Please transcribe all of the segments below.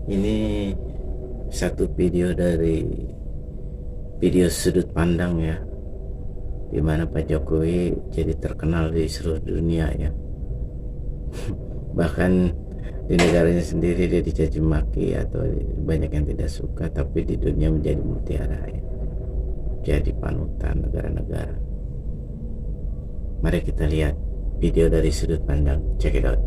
Ini satu video dari video sudut pandang ya, di mana Pak Jokowi jadi terkenal di seluruh dunia ya. Bahkan di negaranya sendiri dia dicaci maki atau banyak yang tidak suka, tapi di dunia menjadi mutiara ya, jadi panutan negara-negara. Mari kita lihat video dari sudut pandang. Check it out.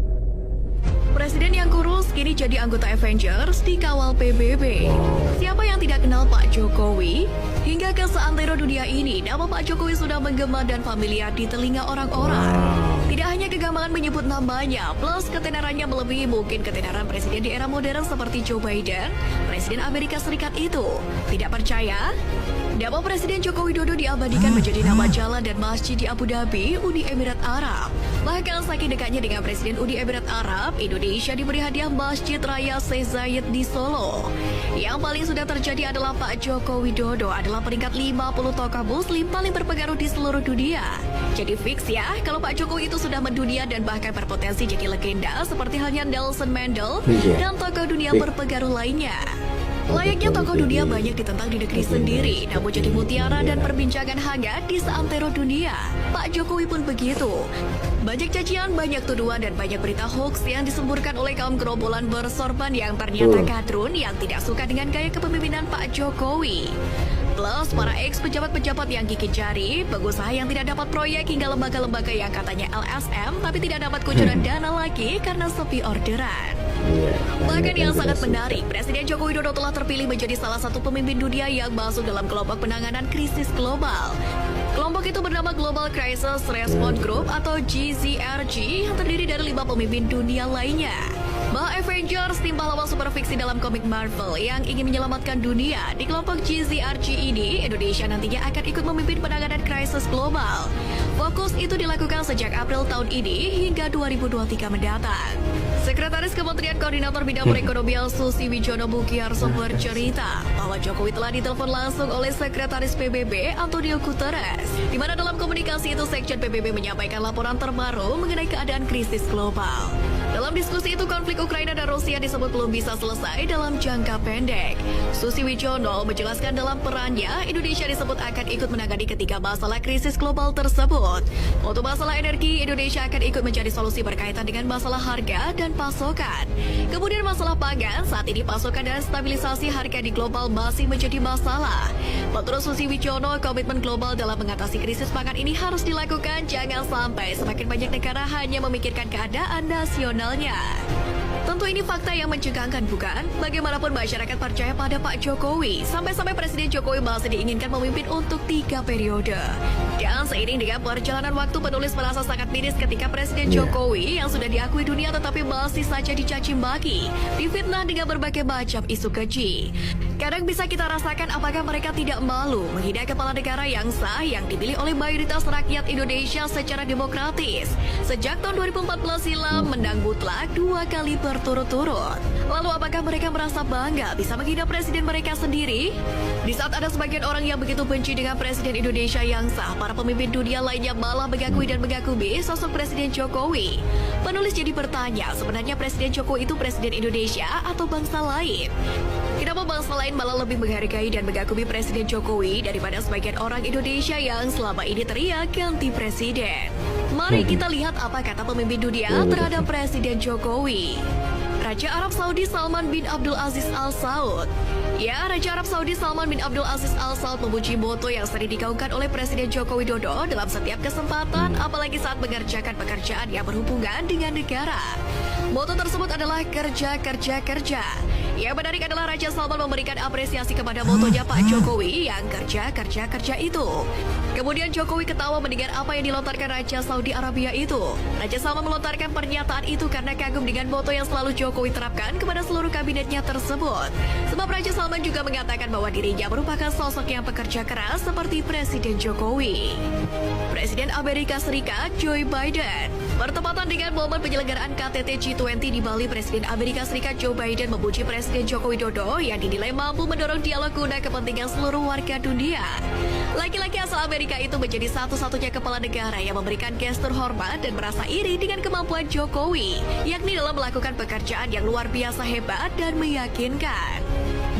Presiden yang kurus kini jadi anggota Avengers dikawal PBB. Siapa yang tidak kenal Pak Jokowi? Hingga ke seantero dunia ini, nama Pak Jokowi sudah menggema dan familiar di telinga orang-orang. Tidak hanya kegamangan menyebut namanya, plus ketenarannya melebihi mungkin ketenaran presiden di era modern seperti Joe Biden, Presiden Amerika Serikat itu. Tidak percaya? Nama Presiden Joko Widodo diabadikan menjadi nama jalan dan masjid di Abu Dhabi, Uni Emirat Arab. Bahkan saking dekatnya dengan Presiden Uni Emirat Arab, Indonesia diberi hadiah Masjid Raya Syekh Zayed di Solo. Yang paling sudah terjadi adalah Pak Joko Widodo adalah peringkat 50 tokoh muslim paling berpengaruh di seluruh dunia. Jadi fix ya, kalau Pak Jokowi itu sudah mendunia dan bahkan berpotensi jadi legenda seperti halnya Nelson Mandela dan tokoh dunia berpengaruh lainnya. Layaknya tokoh dunia banyak ditentang di negeri sendiri, namun jadi mutiara dan perbincangan hangat di seantero dunia. Pak Jokowi pun begitu. Banyak cacian, banyak tuduhan, dan banyak berita hoax yang disemburkan oleh kaum gerombolan bersorban yang ternyata kadrun yang tidak suka dengan gaya kepemimpinan Pak Jokowi. Plus para ex-pejabat-pejabat yang gigit jari, pengusaha yang tidak dapat proyek hingga lembaga-lembaga yang katanya LSM tapi tidak dapat kucuran dana lagi karena sepi orderan. Bahkan yang sangat menarik, Presiden Joko Widodo telah terpilih menjadi salah satu pemimpin dunia yang masuk dalam kelompok penanganan krisis global. Kelompok itu bernama Global Crisis Response Group atau GCRG yang terdiri dari 5 pemimpin dunia lainnya. Avengers, tim pahlawan super fiksi dalam komik Marvel yang ingin menyelamatkan dunia. Di kelompok GCRG ini, Indonesia nantinya akan ikut memimpin penanganan krisis global. Fokus itu dilakukan sejak April tahun ini hingga 2023 mendatang. Sekretaris Kementerian Koordinator Bidang Perekonomian Susi Wijono Bukiarso bercerita bahwa Jokowi telah ditelepon langsung oleh Sekretaris PBB Antonio Guterres, di mana dalam komunikasi itu Sekjen PBB menyampaikan laporan terbaru mengenai keadaan krisis global. Dalam diskusi itu, konflik Ukraina dan Rusia disebut belum bisa selesai dalam jangka pendek. Susi Wijono menjelaskan dalam perannya, Indonesia disebut akan ikut menangani ketiga masalah krisis global tersebut. Untuk masalah energi, Indonesia akan ikut mencari solusi berkaitan dengan masalah harga dan pasokan. Kemudian masalah pangan, saat ini pasokan dan stabilisasi harga di global masih menjadi masalah. Menurut Susi Wijono, komitmen global dalam mengatasi krisis pangan ini harus dilakukan, jangan sampai semakin banyak negara hanya memikirkan keadaan nasionalnya. Tentu ini fakta yang mencengangkan, bukan? Bagaimanapun masyarakat percaya pada Pak Jokowi, sampai-sampai Presiden Jokowi masih diinginkan memimpin untuk 3 periode. Dan seiring dengan perjalanan waktu, penulis merasa sangat miris ketika Presiden Jokowi yang sudah diakui dunia tetapi masih saja dicaci maki, difitnah dengan berbagai macam isu keji. Kadang bisa kita rasakan apakah mereka tidak malu menghina kepala negara yang sah yang dipilih oleh mayoritas rakyat Indonesia secara demokratis. Sejak tahun 2014 silam menang mutlak 2 kali berturut-turut. Lalu apakah mereka merasa bangga bisa menghina presiden mereka sendiri? Di saat ada sebagian orang yang begitu benci dengan presiden Indonesia yang sah, para pemimpin dunia lainnya malah mengakui dan mengagumi sosok Presiden Jokowi. Penulis jadi bertanya, sebenarnya Presiden Jokowi itu presiden Indonesia atau bangsa lain? Kenapa bangsa lain malah lebih menghargai dan mengagumi Presiden Jokowi daripada sebagian orang Indonesia yang selama ini teriak ganti presiden? Mari kita lihat apa kata pemimpin dunia terhadap Presiden Jokowi. Raja Arab Saudi Salman bin Abdul Aziz Al Saud. Ya, Raja Arab Saudi Salman bin Abdul Aziz Al Saud memuji moto yang sering digaungkan oleh Presiden Joko Widodo dalam setiap kesempatan, apalagi saat mengerjakan pekerjaan yang berhubungan dengan negara. Moto tersebut adalah kerja, kerja, kerja. Yang menarik adalah Raja Salman memberikan apresiasi kepada motonya Pak Jokowi yang kerja, kerja, kerja itu. Kemudian Jokowi ketawa mendengar apa yang dilontarkan Raja Saudi Arabia itu. Raja Salman melontarkan pernyataan itu karena kagum dengan moto yang selalu Jokowi terapkan kepada seluruh kabinetnya tersebut. Sebab Raja Salman juga mengatakan bahwa dirinya merupakan sosok yang pekerja keras seperti Presiden Jokowi. Presiden Amerika Serikat Joe Biden. Bertepatan dengan momen penyelenggaraan KTT G20 di Bali, Presiden Amerika Serikat Joe Biden memuji Presiden Presiden Joko Widodo yang dinilai mampu mendorong dialog guna kepentingan seluruh warga dunia. Laki-laki asal Amerika itu menjadi satu-satunya kepala negara yang memberikan gestur hormat dan merasa iri dengan kemampuan Jokowi, yakni dalam melakukan pekerjaan yang luar biasa hebat dan meyakinkan.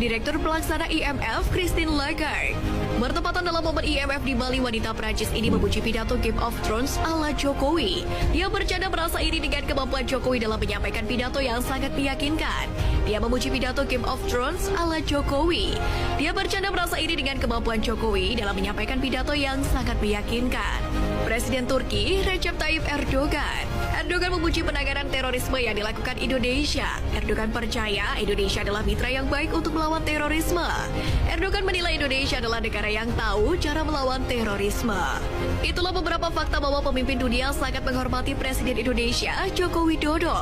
Direktur Pelaksana IMF, Christine Lagarde, bertepatan dalam momen IMF di Bali, wanita Prancis ini memuji pidato Game of Thrones ala Jokowi. Dia bercanda merasa iri dengan kemampuan Jokowi dalam menyampaikan pidato yang sangat meyakinkan. Dia memuji pidato Game of Thrones ala Jokowi. Dia bercanda merasa iri dengan kemampuan Jokowi dalam menyampaikan pidato yang sangat meyakinkan. Presiden Turki, Recep Tayyip Erdogan. Erdogan memuji penanganan terorisme yang dilakukan Indonesia. Erdogan percaya Indonesia adalah mitra yang baik untuk melawan terorisme. Erdogan menilai Indonesia adalah negara yang tahu cara melawan terorisme. Itulah beberapa fakta bahwa pemimpin dunia sangat menghormati Presiden Indonesia, Joko Widodo.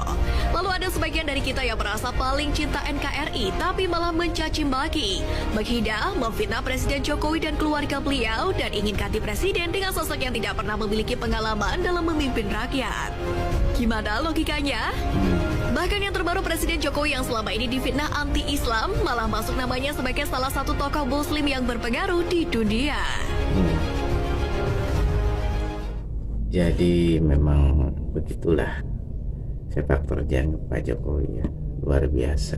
Lalu ada sebagian dari kita yang merasa paling cinta NKRI tapi malah mencaci maki, menghina, memfitnah Presiden Jokowi dan keluarga beliau dan ingin ganti presiden dengan sosok yang tidak pernah memiliki pengalaman dalam memimpin rakyat. Gimana logikanya? Bahkan yang terbaru, Presiden Jokowi yang selama ini difitnah anti-Islam malah masuk namanya sebagai salah satu tokoh muslim yang berpengaruh di dunia. Jadi memang begitulah sepak terjang Pak Jokowi ya, luar biasa.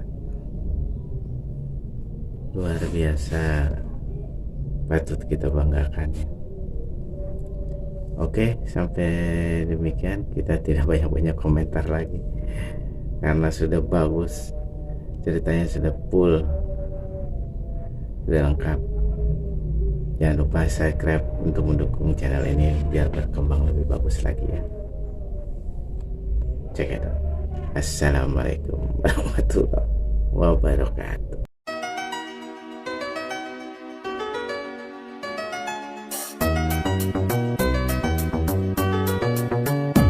Luar biasa, patut kita banggakan. Oke, sampai demikian, kita tidak banyak-banyak komentar lagi karena sudah bagus, ceritanya sudah full, sudah lengkap. Jangan lupa subscribe untuk mendukung channel ini biar berkembang lebih bagus lagi ya. Check it out. Assalamualaikum warahmatullahi wabarakatuh.